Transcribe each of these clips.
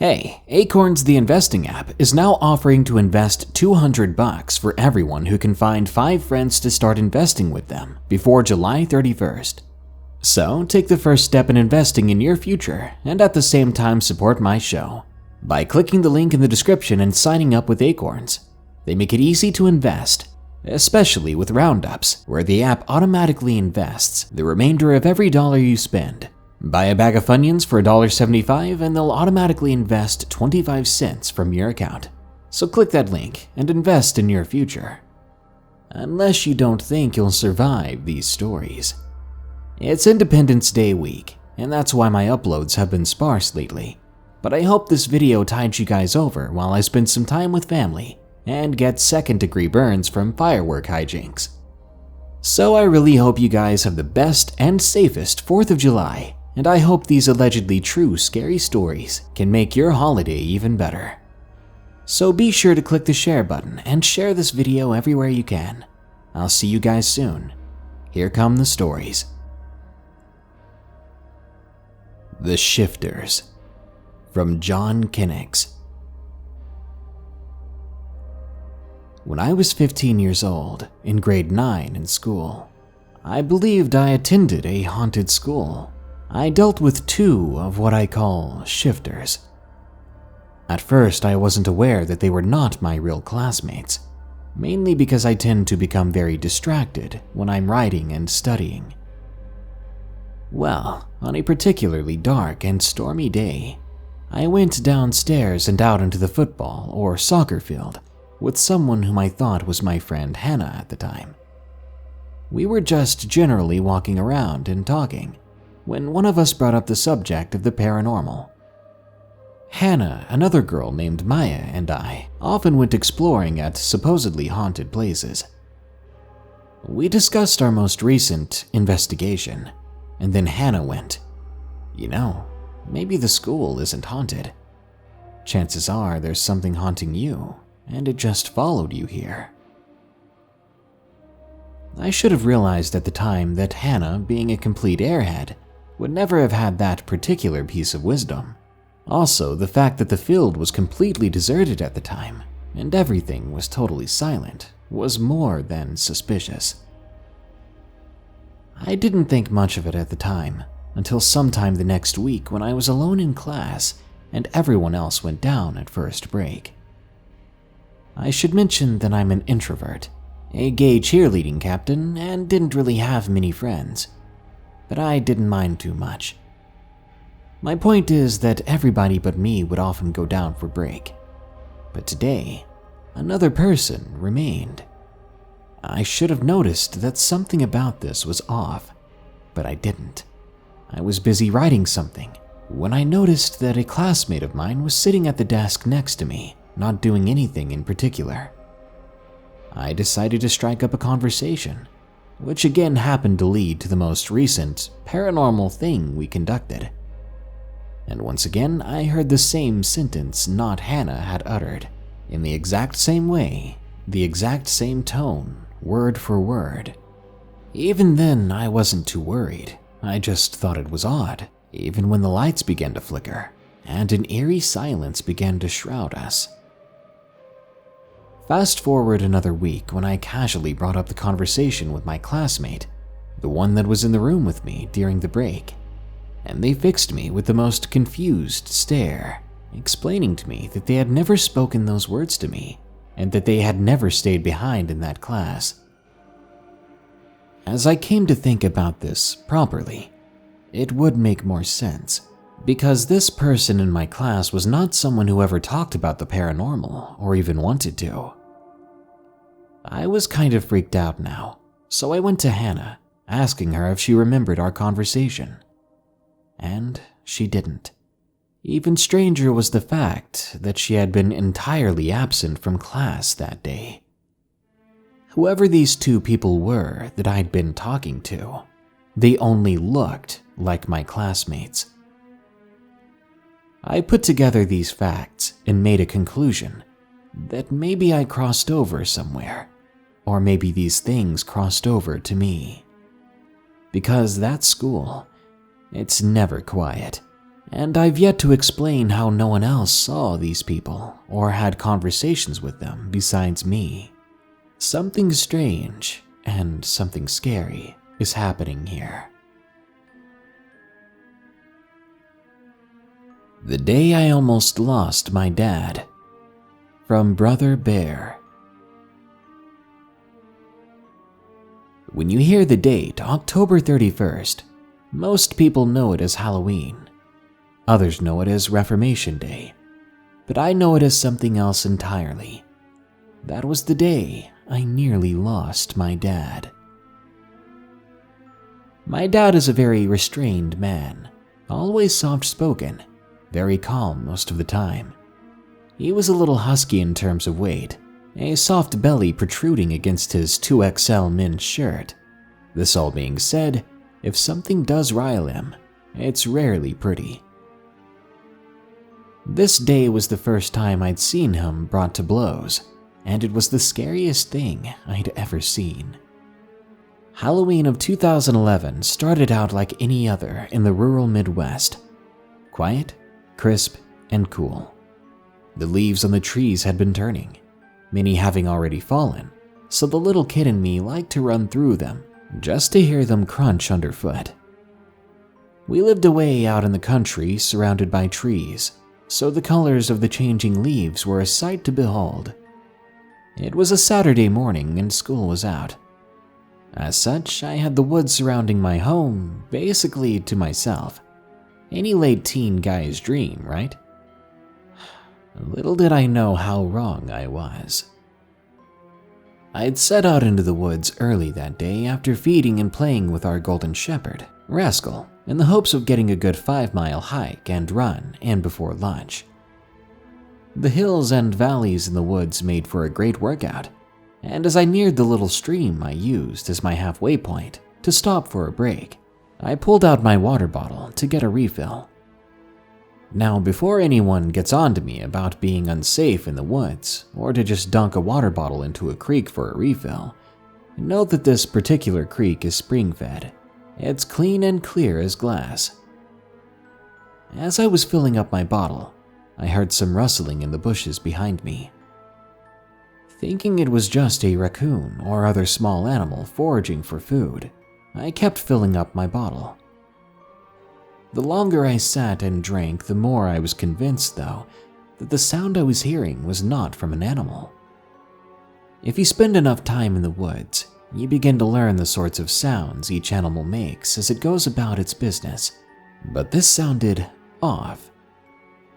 Hey, Acorns the investing app is now offering to invest $200 for everyone who can find 5 friends to start investing with them before July 31st. So take the first step in investing in your future and at the same time support my show by clicking the link in the description and signing up with Acorns. They make it easy to invest, especially with roundups, where the app automatically invests the remainder of every dollar you spend. Buy a bag of Funyuns for $1.75 and they'll automatically invest 25 cents from your account. So click that link and invest in your future. Unless you don't think you'll survive these stories. It's Independence Day week, and that's why my uploads have been sparse lately. But I hope this video tides you guys over while I spend some time with family and get second-degree burns from firework hijinks. So I really hope you guys have the best and safest 4th of July. And I hope these allegedly true scary stories can make your holiday even better. So be sure to click the share button and share this video everywhere you can. I'll see you guys soon. Here come the stories. The Shifters, from John Kinnigs. When I was 15 years old, in grade 9 in school, I believed I attended a haunted school. I dealt with 2 of what I call shifters. At first, I wasn't aware that they were not my real classmates, mainly because I tend to become very distracted when I'm writing and studying. Well, on a particularly dark and stormy day, I went downstairs and out into the football or soccer field with someone whom I thought was my friend Hannah at the time. We were just generally walking around and talking, when one of us brought up the subject of the paranormal. Hannah, another girl named Maya, and I often went exploring at supposedly haunted places. We discussed our most recent investigation, and then Hannah went, "You know, maybe the school isn't haunted. Chances are there's something haunting you, and it just followed you here." I should have realized at the time that Hannah, being a complete airhead, would never have had that particular piece of wisdom. Also, the fact that the field was completely deserted at the time, and everything was totally silent, was more than suspicious. I didn't think much of it at the time, until sometime the next week when I was alone in class and everyone else went down at first break. I should mention that I'm an introvert, a gay cheerleading captain, and didn't really have many friends. But I didn't mind too much. My point is that everybody but me would often go down for break. But today, another person remained. I should have noticed that something about this was off, but I didn't. I was busy writing something when I noticed that a classmate of mine was sitting at the desk next to me, not doing anything in particular. I decided to strike up a conversation, which again happened to lead to the most recent paranormal thing we conducted. And once again, I heard the same sentence not Hannah had uttered, in the exact same way, the exact same tone, word for word. Even then, I wasn't too worried. I just thought it was odd, even when the lights began to flicker, and an eerie silence began to shroud us. Fast forward another week when I casually brought up the conversation with my classmate, the one that was in the room with me during the break, and they fixed me with the most confused stare, explaining to me that they had never spoken those words to me and that they had never stayed behind in that class. As I came to think about this properly, it would make more sense, because this person in my class was not someone who ever talked about the paranormal or even wanted to. I was kind of freaked out now, so I went to Hannah, asking her if she remembered our conversation. And she didn't. Even stranger was the fact that she had been entirely absent from class that day. Whoever these 2 people were that I'd been talking to, they only looked like my classmates. I put together these facts and made a conclusion that maybe I crossed over somewhere, or maybe these things crossed over to me. Because that school, it's never quiet, And I've yet to explain how no one else saw these people or had conversations with them besides me. Something strange and something scary is happening here. The day I almost lost my dad. From Brother Bear. When you hear the date, October 31st, most people know it as Halloween. Others know it as Reformation Day, but I know it as something else entirely. That was the day I nearly lost my dad. My dad is a very restrained man, always soft-spoken, very calm most of the time. He was a little husky in terms of weight, a soft belly protruding against his 2XL men's shirt. This all being said, if something does rile him, it's rarely pretty. This day was the first time I'd seen him brought to blows, and it was the scariest thing I'd ever seen. Halloween of 2011 started out like any other in the rural Midwest. Quiet, crisp, and cool. The leaves on the trees had been turning, many having already fallen, so the little kid in me liked to run through them just to hear them crunch underfoot. We lived away out in the country surrounded by trees, so the colors of the changing leaves were a sight to behold. It was a Saturday morning and school was out. As such, I had the woods surrounding my home basically to myself. Any late teen guy's dream, right? Little did I know how wrong I was. I'd set out into the woods early that day after feeding and playing with our golden shepherd, Rascal, in the hopes of getting a good 5-mile hike and run in before lunch. The hills and valleys in the woods made for a great workout, and as I neared the little stream I used as my halfway point to stop for a break, I pulled out my water bottle to get a refill. Now, before anyone gets on to me about being unsafe in the woods or to just dunk a water bottle into a creek for a refill, note that this particular creek is spring-fed. It's clean and clear as glass. As I was filling up my bottle, I heard some rustling in the bushes behind me. Thinking it was just a raccoon or other small animal foraging for food, I kept filling up my bottle. The longer I sat and drank, the more I was convinced, though, that the sound I was hearing was not from an animal. If you spend enough time in the woods, you begin to learn the sorts of sounds each animal makes as it goes about its business, but this sounded off.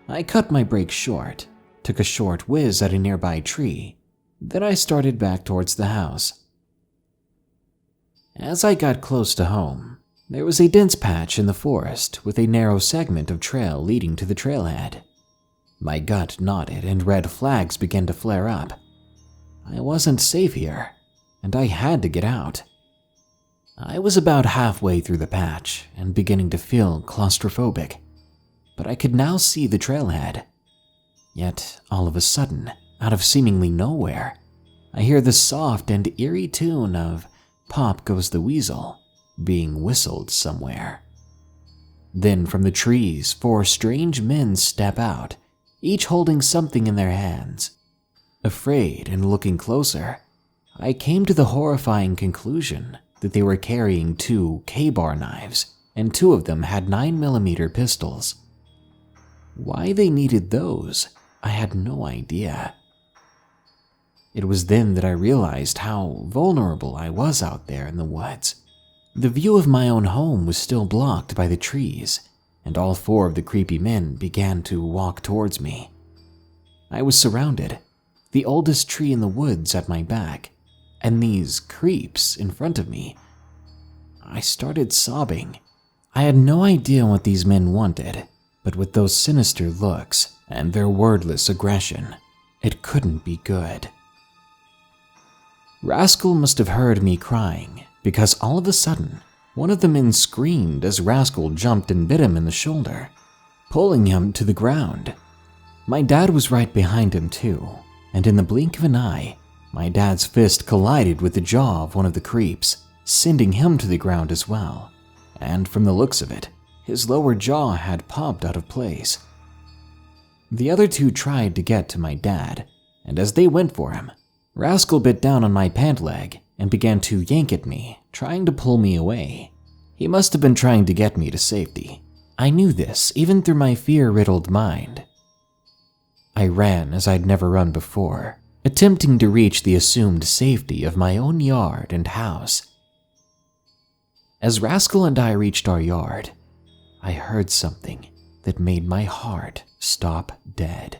I cut my break short, took a short whiz at a nearby tree, then I started back towards the house. As I got close to home, there was a dense patch in the forest with a narrow segment of trail leading to the trailhead. My gut nodded and red flags began to flare up. I wasn't safe here, and I had to get out. I was about halfway through the patch and beginning to feel claustrophobic, but I could now see the trailhead. Yet, all of a sudden, out of seemingly nowhere, I hear the soft and eerie tune of "Pop Goes the Weasel" being whistled somewhere. Then from the trees, 4 strange men step out, each holding something in their hands. Afraid and looking closer, I came to the horrifying conclusion that they were carrying 2 K-bar knives, and 2 of them had 9mm pistols. Why they needed those, I had no idea. It was then that I realized how vulnerable I was out there in the woods. The view of my own home was still blocked by the trees, and all 4 of the creepy men began to walk towards me. I was surrounded, the oldest tree in the woods at my back, and these creeps in front of me. I started sobbing. I had no idea what these men wanted, but with those sinister looks and their wordless aggression, it couldn't be good. Rascal must have heard me crying, because all of a sudden, one of the men screamed as Rascal jumped and bit him in the shoulder, pulling him to the ground. My dad was right behind him too, and in the blink of an eye, my dad's fist collided with the jaw of one of the creeps, sending him to the ground as well. And from the looks of it, His lower jaw had popped out of place. The other two tried to get to my dad, and as they went for him, Rascal bit down on my pant leg and began to yank at me, trying to pull me away. He must have been trying to get me to safety. I knew this even through my fear-riddled mind. I ran as I'd never run before, attempting to reach the assumed safety of my own yard and house. As Rascal and I reached our yard, I heard something that made my heart stop dead.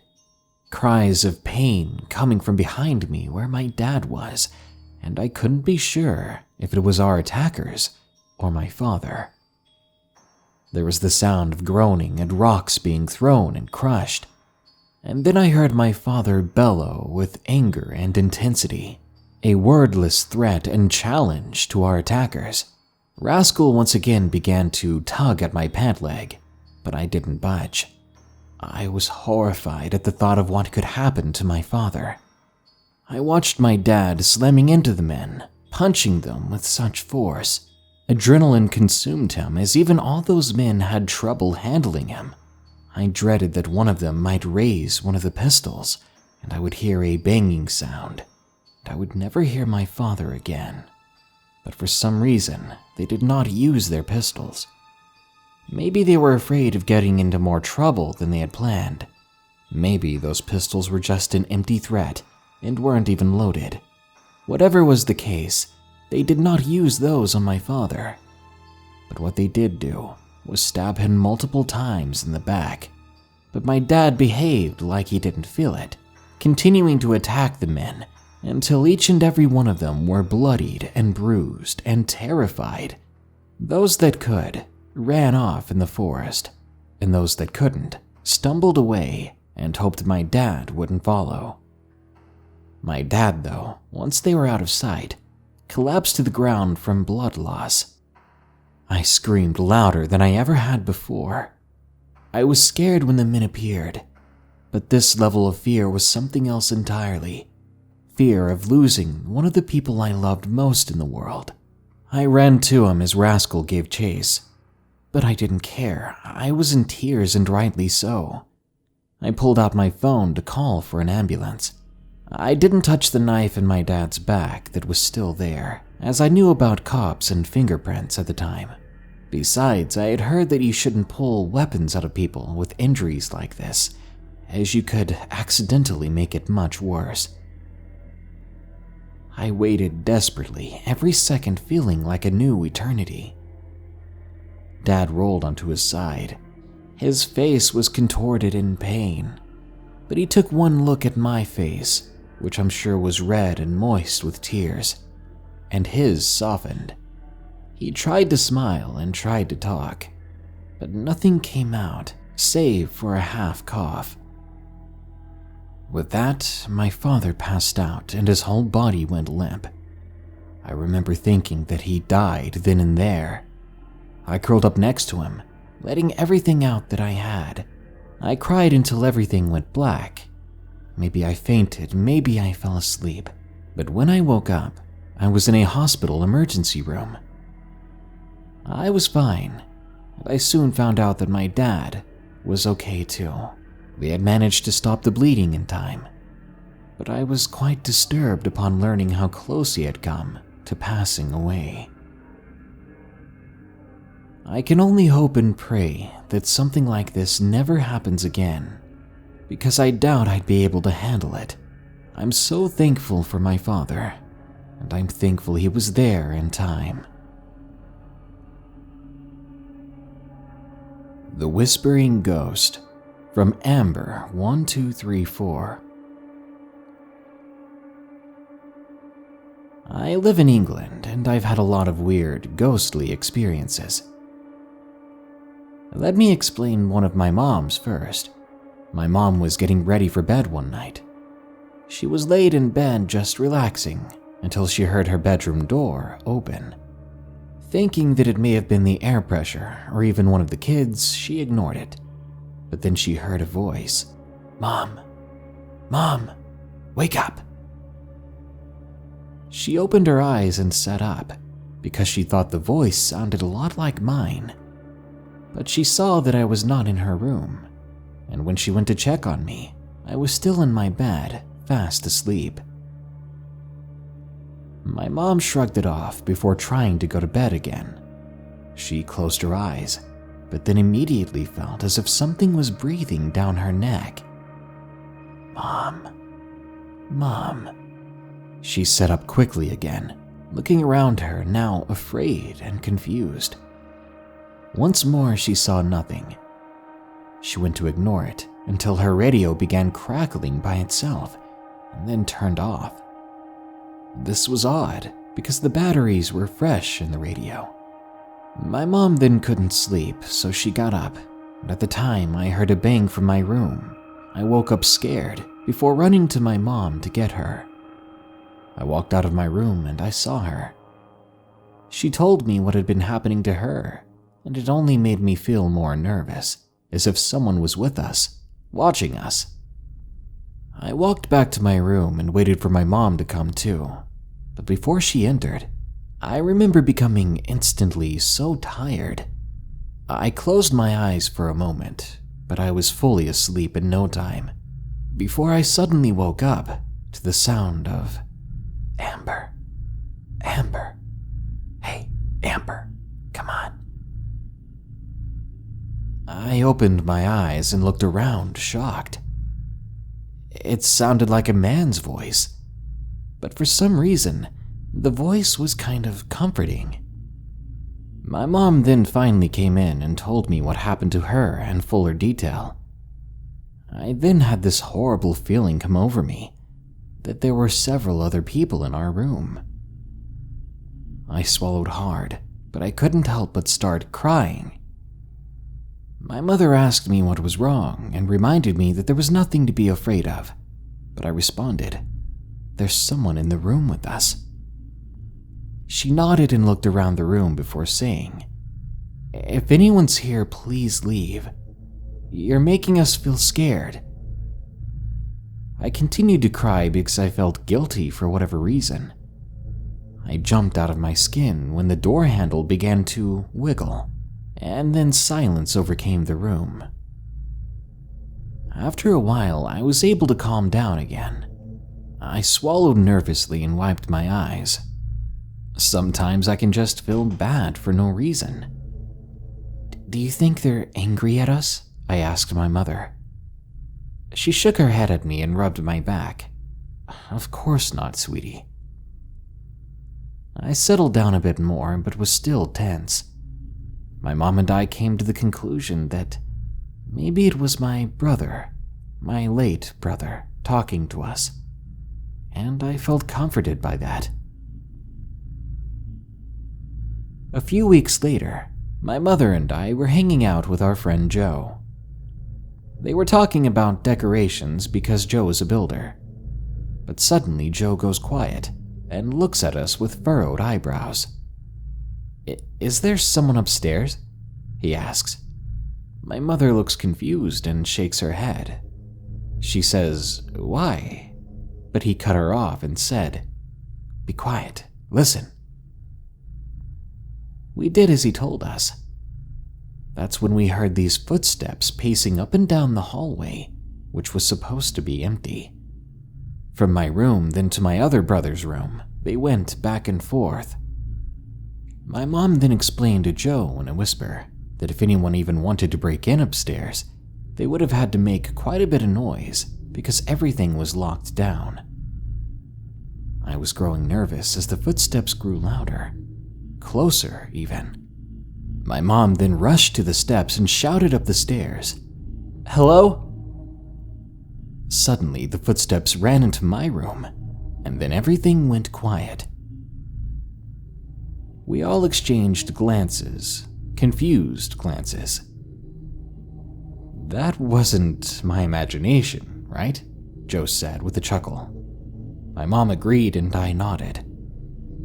Cries of pain coming from behind me where my dad was, and I couldn't be sure if it was our attackers or my father. There was the sound of groaning and rocks being thrown and crushed, and then I heard my father bellow with anger and intensity, a wordless threat and challenge to our attackers. Rascal once again began to tug at my pant leg, but I didn't budge. I was horrified at the thought of what could happen to my father. I watched my dad slamming into the men, punching them with such force. Adrenaline consumed him as even all those men had trouble handling him. I dreaded that one of them might raise one of the pistols, and I would hear a banging sound, and I would never hear my father again. But for some reason, they did not use their pistols. Maybe they were afraid of getting into more trouble than they had planned. Maybe those pistols were just an empty threat and weren't even loaded. Whatever was the case, they did not use those on my father. But what they did do was stab him multiple times in the back. But my dad behaved like he didn't feel it, continuing to attack the men until each and every one of them were bloodied and bruised and terrified. Those that could ran off in the forest, and those that couldn't stumbled away and hoped my dad wouldn't follow. My dad, though, once they were out of sight, collapsed to the ground from blood loss. I screamed louder than I ever had before. I was scared when the men appeared, but this level of fear was something else entirely. Fear of losing one of the people I loved most in the world. I ran to him as Rascal gave chase, but I didn't care. I was in tears, and rightly so. I pulled out my phone to call for an ambulance. I didn't touch the knife in my dad's back that was still there, as I knew about cops and fingerprints at the time. Besides, I had heard that you shouldn't pull weapons out of people with injuries like this, as you could accidentally make it much worse. I waited desperately, every second feeling like a new eternity. Dad rolled onto his side. His face was contorted in pain, but he took one look at my face, which I'm sure was red and moist with tears, and his softened. He tried to smile and tried to talk, but nothing came out, save for a half cough. With that, my father passed out and his whole body went limp. I remember thinking that he died then and there. I curled up next to him, letting everything out that I had. I cried until everything went black. Maybe I fainted, maybe I fell asleep, but when I woke up, I was in a hospital emergency room. I was fine, and I soon found out that my dad was okay too. We had managed to stop the bleeding in time, but I was quite disturbed upon learning how close he had come to passing away. I can only hope and pray that something like this never happens again, because I doubt I'd be able to handle it. I'm so thankful for my father, and I'm thankful he was there in time. The Whispering Ghost, from Amber 1234. I live in England, and I've had a lot of weird, ghostly experiences. Let me explain one of my mom's first. My mom was getting ready for bed one night. She was laid in bed just relaxing until she heard her bedroom door open. Thinking that it may have been the air pressure or even one of the kids, she ignored it. But then she heard a voice. "Mom, Mom, wake up." She opened her eyes and sat up because she thought the voice sounded a lot like mine. but she saw that I was not in her room, and when she went to check on me, I was still in my bed, fast asleep. My mom shrugged it off before trying to go to bed again. She closed her eyes, but then immediately felt as if something was breathing down her neck. "Mom, Mom," she sat up quickly again, looking around her, now afraid and confused. Once more she saw nothing. She went to ignore it until her radio began crackling by itself and then turned off. This was odd because the batteries were fresh in the radio. My mom then couldn't sleep, so she got up, and at the time I heard a bang from my room. I woke up scared before running to my mom to get her. I walked out of my room and I saw her. She told me what had been happening to her, and it only made me feel more nervous, as if someone was with us, watching us. I walked back to my room and waited for my mom to come too, but before she entered, I remember becoming instantly so tired. I closed my eyes for a moment, but I was fully asleep in no time, before I suddenly woke up to the sound of Amber. Amber. Hey, Amber, come on. I opened my eyes and looked around, shocked. It sounded like a man's voice, but for some reason, the voice was kind of comforting. My mom then finally came in and told me what happened to her in fuller detail. I then had this horrible feeling come over me that there were several other people in our room. I swallowed hard, but I couldn't help but start crying. My mother asked me what was wrong and reminded me that there was nothing to be afraid of, but I responded, "There's someone in the room with us." She nodded and looked around the room before saying, "If anyone's here, please leave. You're making us feel scared." I continued to cry because I felt guilty for whatever reason. I jumped out of my skin when the door handle began to wiggle, and then silence overcame the room. After a while, I was able to calm down again. I swallowed nervously and wiped my eyes. Sometimes I can just feel bad for no reason. "Do you think they're angry at us?" I asked my mother. She shook her head at me and rubbed my back. "Of course not, sweetie." I settled down a bit more, but was still tense. My mom and I came to the conclusion that maybe it was my brother, my late brother, talking to us, and I felt comforted by that. A few weeks later, my mother and I were hanging out with our friend Joe. They were talking about decorations because Joe is a builder. But suddenly Joe goes quiet and looks at us with furrowed eyebrows. "Is there someone upstairs?" he asks. My mother looks confused and shakes her head. She says, "Why?" But he cut her off and said, "Be quiet, listen." We did as he told us. That's when we heard these footsteps pacing up and down the hallway, which was supposed to be empty. From my room, then to my other brother's room, they went back and forth. My mom then explained to Joe in a whisper that if anyone even wanted to break in upstairs, they would have had to make quite a bit of noise because everything was locked down. I was growing nervous as the footsteps grew louder, closer even. My mom then rushed to the steps and shouted up the stairs, "Hello?" Suddenly, the footsteps ran into my room, and then everything went quiet. We all exchanged glances, confused glances. "That wasn't my imagination, right?" Joe said with a chuckle. My mom agreed and I nodded.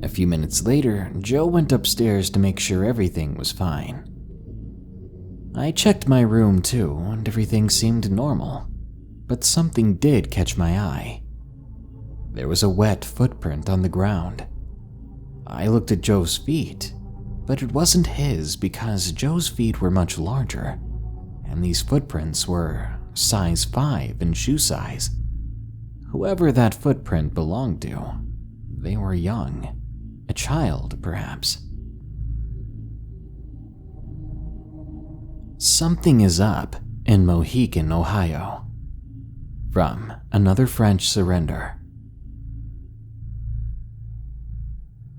A few minutes later, Joe went upstairs to make sure everything was fine. I checked my room too, and everything seemed normal, but something did catch my eye. There was a wet footprint on the ground. I looked at Joe's feet, but it wasn't his because Joe's feet were much larger, and these footprints were size 5 in shoe size. Whoever that footprint belonged to, they were young, a child perhaps. Something is up in Mohican, Ohio. From Another French Surrender.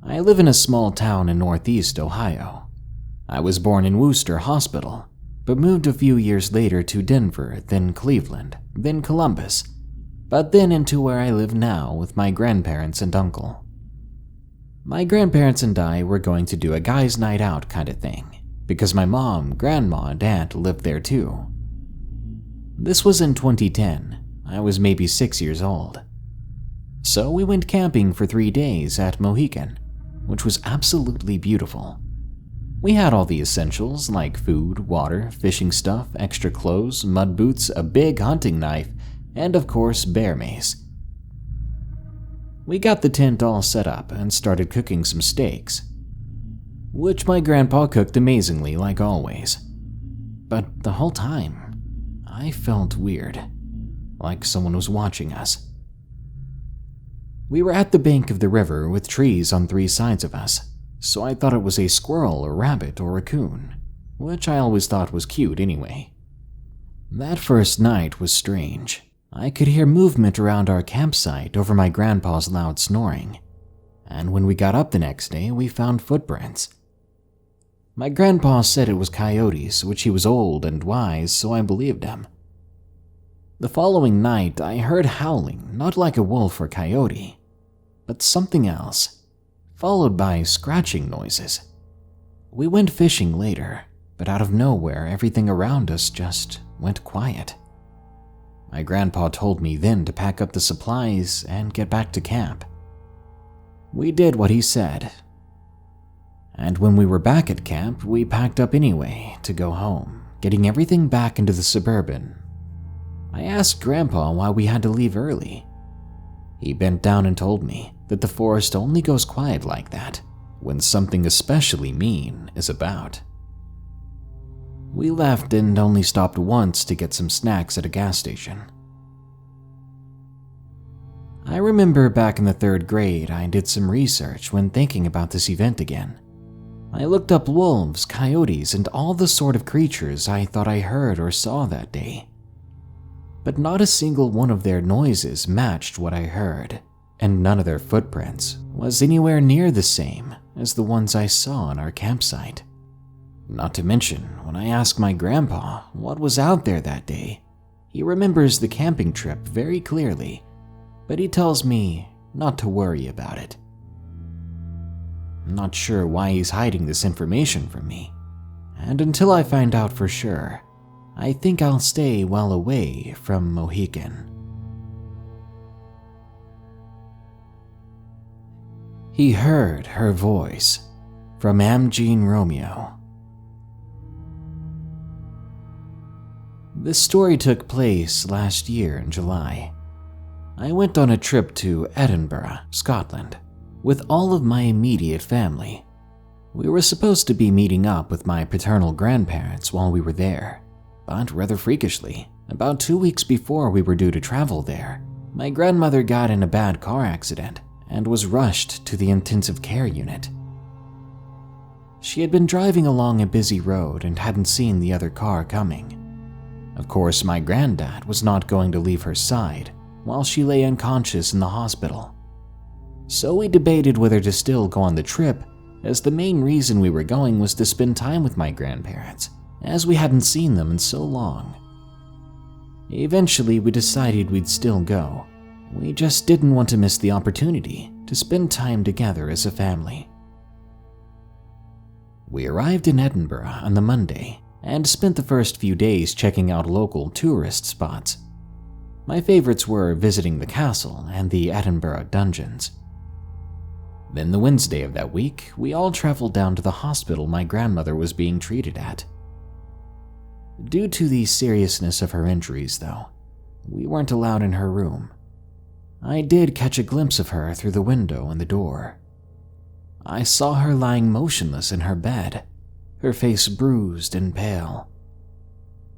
I live in a small town in northeast Ohio. I was born in Worcester Hospital, but moved a few years later to Denver, then Cleveland, then Columbus, but then into where I live now with my grandparents and uncle. My grandparents and I were going to do a guys' night out kind of thing, because my mom, grandma, and aunt lived there too. This was in 2010. I was maybe 6 years old. So we went camping for 3 days at Mohican, which was absolutely beautiful. We had all the essentials like food, water, fishing stuff, extra clothes, mud boots, a big hunting knife, and of course bear mace. We got the tent all set up and started cooking some steaks, which my grandpa cooked amazingly like always. But the whole time, I felt weird, like someone was watching us. We were at the bank of the river with trees on 3 sides of us, so I thought it was a squirrel, a rabbit, or a raccoon, which I always thought was cute anyway. That first night was strange. I could hear movement around our campsite over my grandpa's loud snoring, and when we got up the next day, we found footprints. My grandpa said it was coyotes, which he was old and wise, so I believed him. The following night, I heard howling, not like a wolf or coyote, but something else, followed by scratching noises. We went fishing later, but out of nowhere, everything around us just went quiet. My grandpa told me then to pack up the supplies and get back to camp. We did what he said, and when we were back at camp, we packed up anyway to go home, getting everything back into the Suburban. I asked Grandpa why we had to leave early. He bent down and told me that the forest only goes quiet like that when something especially mean is about. We left and only stopped once to get some snacks at a gas station. I remember back in the 3rd grade, I did some research when thinking about this event again. I looked up wolves, coyotes, and all the sort of creatures I thought I heard or saw that day. But not a single one of their noises matched what I heard, and none of their footprints was anywhere near the same as the ones I saw on our campsite. Not to mention, when I asked my grandpa what was out there that day, he remembers the camping trip very clearly, but he tells me not to worry about it. I'm not sure why he's hiding this information from me, and until I find out for sure, I think I'll stay well away from Mohican. He heard her voice from AMMEJEANROMEO. This story took place last year in July. I went on a trip to Edinburgh, Scotland, with all of my immediate family. We were supposed to be meeting up with my paternal grandparents while we were there, but rather freakishly, about 2 weeks before we were due to travel there, my grandmother got in a bad car accident and was rushed to the intensive care unit. She had been driving along a busy road and hadn't seen the other car coming. Of course, my granddad was not going to leave her side while she lay unconscious in the hospital. So we debated whether to still go on the trip, as the main reason we were going was to spend time with my grandparents, as we hadn't seen them in so long. Eventually, we decided we'd still go. We just didn't want to miss the opportunity to spend time together as a family. We arrived in Edinburgh on the Monday and spent the first few days checking out local tourist spots. My favorites were visiting the castle and the Edinburgh dungeons. Then the Wednesday of that week, we all traveled down to the hospital my grandmother was being treated at. Due to the seriousness of her injuries, though, we weren't allowed in her room. I did catch a glimpse of her through the window and the door. I saw her lying motionless in her bed, her face bruised and pale.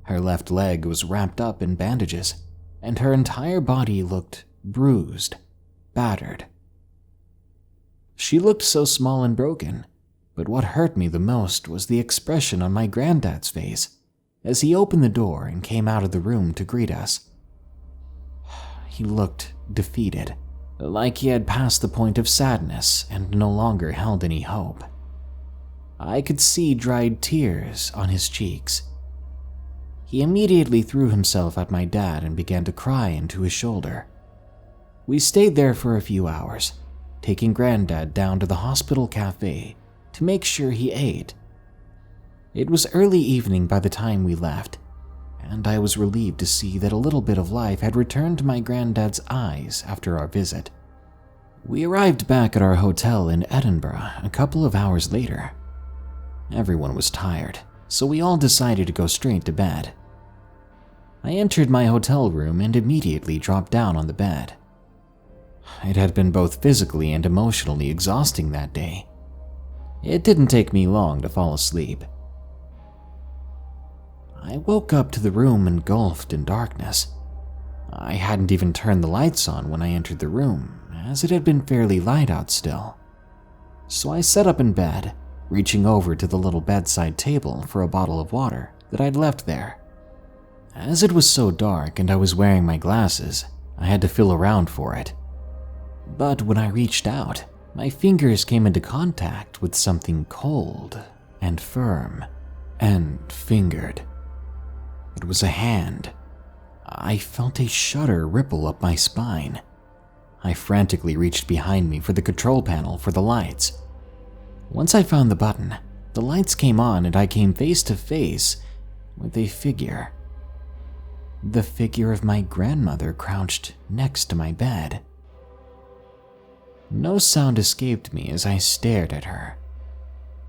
Her left leg was wrapped up in bandages, and her entire body looked bruised, battered. She looked so small and broken, but what hurt me the most was the expression on my granddad's face as he opened the door and came out of the room to greet us. He looked defeated, like he had passed the point of sadness and no longer held any hope. I could see dried tears on his cheeks. He immediately threw himself at my dad and began to cry into his shoulder. We stayed there for a few hours, taking Granddad down to the hospital cafe to make sure he ate. It was early evening by the time we left, and I was relieved to see that a little bit of life had returned to my Granddad's eyes after our visit. We arrived back at our hotel in Edinburgh a couple of hours later. Everyone was tired, so we all decided to go straight to bed. I entered my hotel room and immediately dropped down on the bed. It had been both physically and emotionally exhausting that day. It didn't take me long to fall asleep. I woke up to the room engulfed in darkness. I hadn't even turned the lights on when I entered the room, as it had been fairly light out still. So I sat up in bed, reaching over to the little bedside table for a bottle of water that I'd left there. As it was so dark and I was wearing my glasses, I had to feel around for it. But when I reached out, my fingers came into contact with something cold and firm and fingered. It was a hand. I felt a shudder ripple up my spine. I frantically reached behind me for the control panel for the lights. Once I found the button, the lights came on and I came face to face with a figure. The figure of my grandmother crouched next to my bed. No sound escaped me as I stared at her.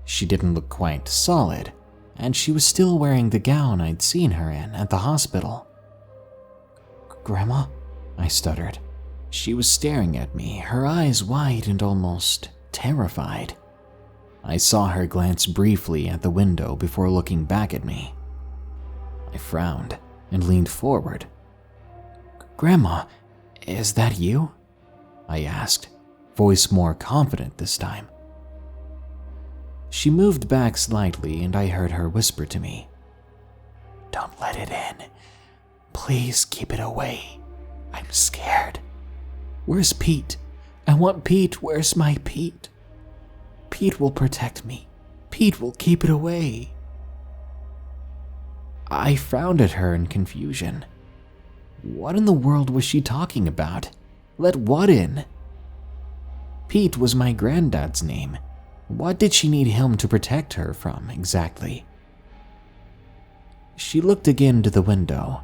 She didn't look quite solid, and she was still wearing the gown I'd seen her in at the hospital. "Grandma?" I stuttered. She was staring at me, her eyes wide and almost terrified. I saw her glance briefly at the window before looking back at me. I frowned and leaned forward. "Grandma, is that you?" I asked, voice more confident this time. She moved back slightly and I heard her whisper to me, "Don't let it in. Please keep it away. I'm scared. Where's Pete? I want Pete. Where's my Pete? Pete will protect me. Pete will keep it away." I frowned at her in confusion. What in the world was she talking about? Let what in? Pete was my granddad's name. What did she need him to protect her from, exactly? She looked again to the window.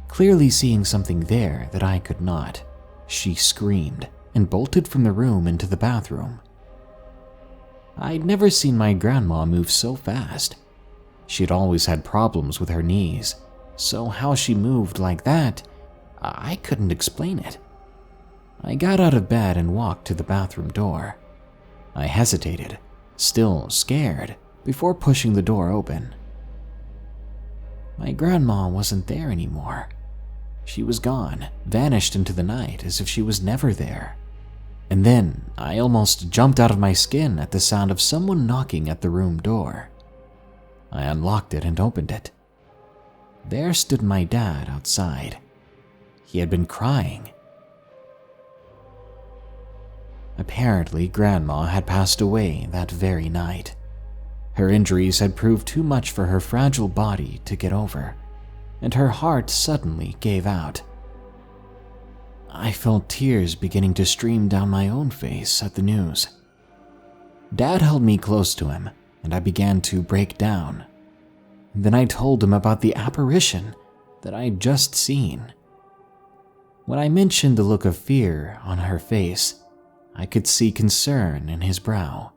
Clearly seeing something there that I could not, she screamed and bolted from the room into the bathroom. I'd never seen my grandma move so fast. She'd always had problems with her knees, so how she moved like that, I couldn't explain it. I got out of bed and walked to the bathroom door. I hesitated, still scared, before pushing the door open. My grandma wasn't there anymore. She was gone, vanished into the night as if she was never there. And then I almost jumped out of my skin at the sound of someone knocking at the room door. I unlocked it and opened it. There stood my dad outside. He had been crying. Apparently, Grandma had passed away that very night. Her injuries had proved too much for her fragile body to get over, and her heart suddenly gave out. I felt tears beginning to stream down my own face at the news. Dad held me close to him, and I began to break down. Then I told him about the apparition that I'd just seen. When I mentioned the look of fear on her face, I could see concern in his brow.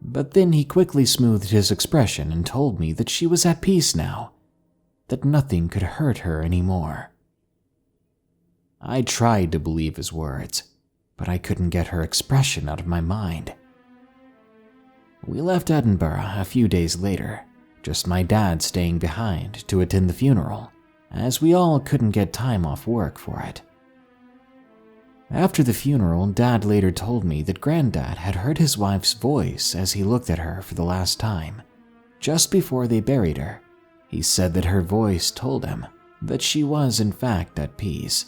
But then he quickly smoothed his expression and told me that she was at peace now, that nothing could hurt her anymore. I tried to believe his words, but I couldn't get her expression out of my mind. We left Edinburgh a few days later, just my dad staying behind to attend the funeral, as we all couldn't get time off work for it. After the funeral, Dad later told me that Granddad had heard his wife's voice as he looked at her for the last time. Just before they buried her, he said that her voice told him that she was in fact at peace.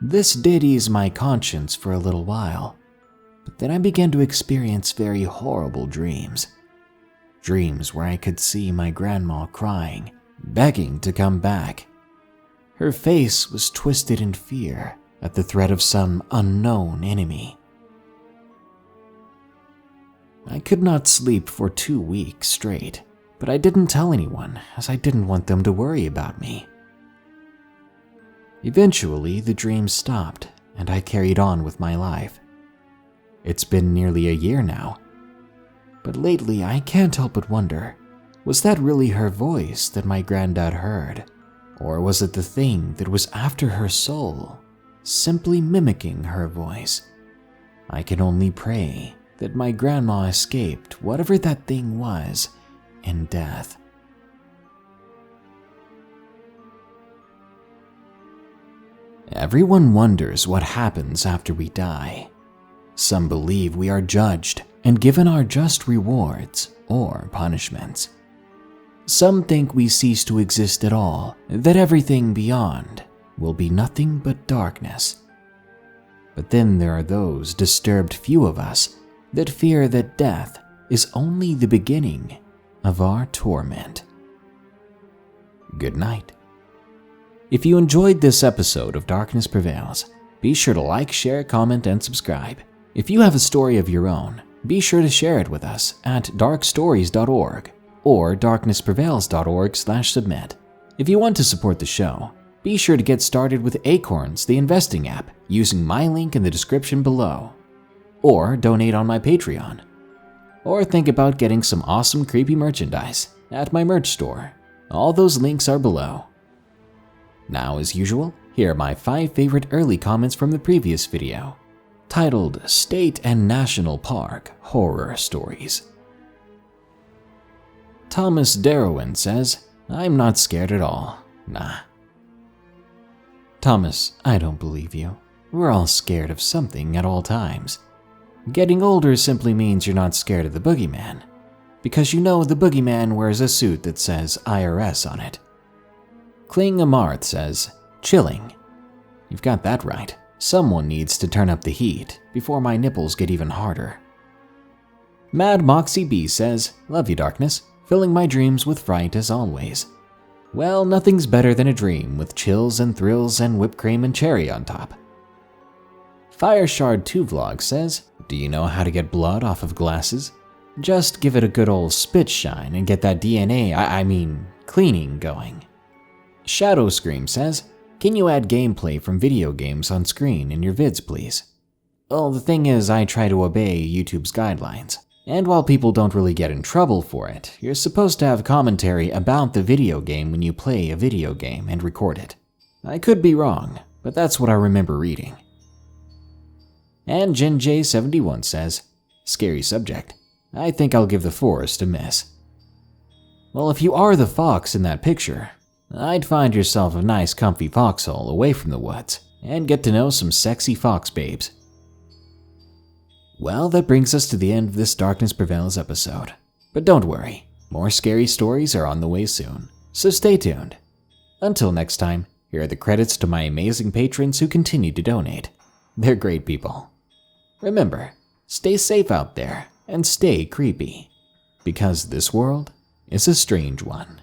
This did ease my conscience for a little while, but then I began to experience very horrible dreams. Dreams where I could see my grandma crying, begging to come back. Her face was twisted in fear at the threat of some unknown enemy. I could not sleep for 2 weeks straight, but I didn't tell anyone as I didn't want them to worry about me. Eventually, the dreams stopped and I carried on with my life. It's been nearly a year now, but lately I can't help but wonder, was that really her voice that my granddad heard? Or was it the thing that was after her soul, simply mimicking her voice? I can only pray that my grandma escaped whatever that thing was in death. Everyone wonders what happens after we die. Some believe we are judged and given our just rewards or punishments. Some think we cease to exist at all, that everything beyond will be nothing but darkness. But then there are those disturbed few of us that fear that death is only the beginning of our torment. Good night. If you enjoyed this episode of Darkness Prevails, be sure to like, share, comment, and subscribe. If you have a story of your own, be sure to share it with us at darkstories.org or darknessprevails.org/submit. If you want to support the show, be sure to get started with Acorns, the investing app, using my link in the description below. Or donate on my Patreon. Or think about getting some awesome creepy merchandise at my merch store. All those links are below. Now, as usual, here are my 5 favorite early comments from the previous video, titled State and National Park Horror Stories. Thomas Darwin says, "I'm not scared at all. Nah." Thomas, I don't believe you. We're all scared of something at all times. Getting older simply means you're not scared of the boogeyman, because you know the boogeyman wears a suit that says IRS on it. Kling Amarth says, "Chilling." You've got that right. Someone needs to turn up the heat before my nipples get even harder. Mad Moxie B says, "Love you, Darkness, filling my dreams with fright as always." Well, nothing's better than a dream with chills and thrills and whipped cream and cherry on top. Fireshard 2 Vlog says, "Do you know how to get blood off of glasses? Just give it a good old spit shine and get that DNA, cleaning going." Shadow Scream says, "Can you add gameplay from video games on screen in your vids, please?" Well, the thing is, I try to obey YouTube's guidelines. And while people don't really get in trouble for it, you're supposed to have commentary about the video game when you play a video game and record it. I could be wrong, but that's what I remember reading. And JinJ71 says, "Scary subject. I think I'll give the forest a miss." Well, if you are the fox in that picture, I'd find yourself a nice comfy foxhole away from the woods and get to know some sexy fox babes. Well, that brings us to the end of this Darkness Prevails episode. But don't worry, more scary stories are on the way soon, so stay tuned. Until next time, here are the credits to my amazing patrons who continue to donate. They're great people. Remember, stay safe out there and stay creepy, because this world is a strange one.